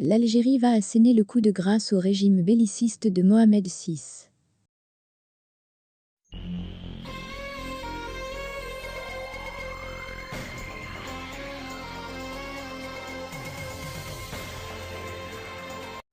L'Algérie va asséner le coup de grâce au régime belliciste de Mohamed VI.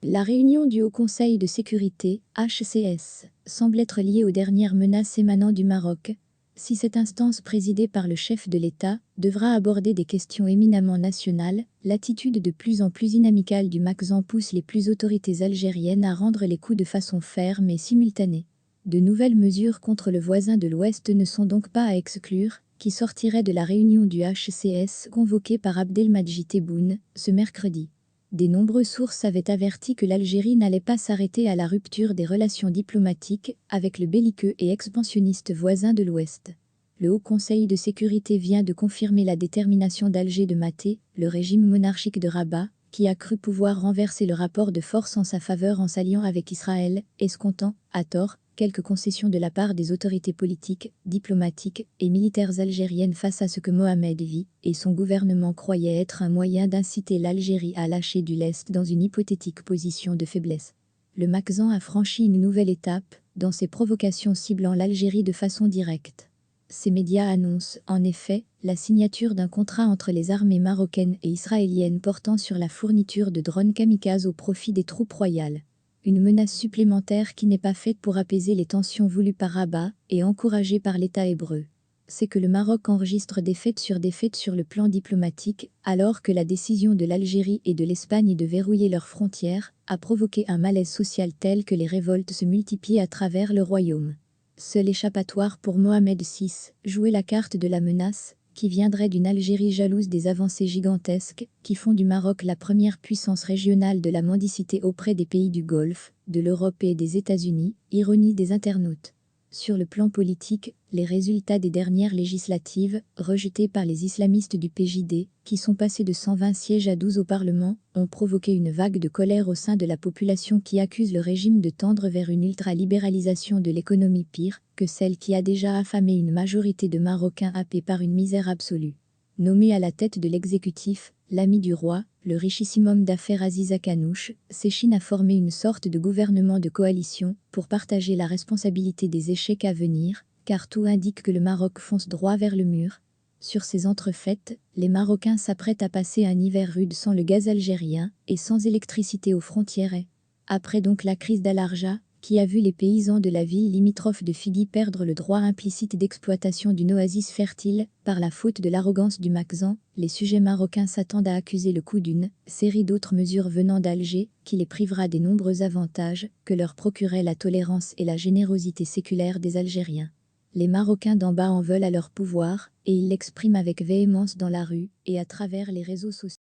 La réunion du Haut Conseil de sécurité, HCS, semble être liée aux dernières menaces émanant du Maroc. Si cette instance présidée par le chef de l'État devra aborder des questions éminemment nationales, l'attitude de plus en plus inamicale du Makhzen pousse les plus autorités algériennes à rendre les coups de façon ferme et simultanée. De nouvelles mesures contre le voisin de l'Ouest ne sont donc pas à exclure, qui sortiraient de la réunion du HCS convoquée par Abdelmadjid Tebboune ce mercredi. De nombreuses sources avaient averti que l'Algérie n'allait pas s'arrêter à la rupture des relations diplomatiques avec le belliqueux et expansionniste voisin de l'Ouest. Le Haut Conseil de sécurité vient de confirmer la détermination d'Alger de mater le régime monarchique de Rabat, qui a cru pouvoir renverser le rapport de force en sa faveur en s'alliant avec Israël, escomptant, à tort, quelques concessions de la part des autorités politiques, diplomatiques et militaires algériennes face à ce que Mohamed VI et son gouvernement croyaient être un moyen d'inciter l'Algérie à lâcher du lest dans une hypothétique position de faiblesse. Le Makhzen a franchi une nouvelle étape dans ses provocations ciblant l'Algérie de façon directe. Ces médias annoncent, en effet, la signature d'un contrat entre les armées marocaines et israéliennes portant sur la fourniture de drones kamikazes au profit des troupes royales. Une menace supplémentaire qui n'est pas faite pour apaiser les tensions voulues par Rabat et encouragées par l'État hébreu. C'est que le Maroc enregistre défaite sur le plan diplomatique, alors que la décision de l'Algérie et de l'Espagne de verrouiller leurs frontières a provoqué un malaise social tel que les révoltes se multiplient à travers le royaume. Seul échappatoire pour Mohamed VI, jouer la carte de la menace, qui viendrait d'une Algérie jalouse des avancées gigantesques, qui font du Maroc la première puissance régionale de la mendicité auprès des pays du Golfe, de l'Europe et des États-Unis, ironie des internautes. Sur le plan politique, les résultats des dernières législatives, rejetés par les islamistes du PJD, qui sont passés de 120 sièges à 12 au Parlement, ont provoqué une vague de colère au sein de la population qui accuse le régime de tendre vers une ultra-libéralisation de l'économie pire que celle qui a déjà affamé une majorité de Marocains happés par une misère absolue. Nommé à la tête de l'exécutif, l'ami du roi, le richissime homme d'affaires Aziz Akanouche, s'échine à former une sorte de gouvernement de coalition pour partager la responsabilité des échecs à venir, car tout indique que le Maroc fonce droit vers le mur. Sur ces entrefaites, les Marocains s'apprêtent à passer un hiver rude sans le gaz algérien et sans électricité aux frontières. Après donc la crise d'Al-Arja, qui a vu les paysans de la ville limitrophe de Figui perdre le droit implicite d'exploitation d'une oasis fertile, par la faute de l'arrogance du Makhzen, les sujets marocains s'attendent à accuser le coup d'une série d'autres mesures venant d'Alger, qui les privera des nombreux avantages que leur procuraient la tolérance et la générosité séculaire des Algériens. Les Marocains d'en bas en veulent à leur pouvoir, et ils l'expriment avec véhémence dans la rue et à travers les réseaux sociaux.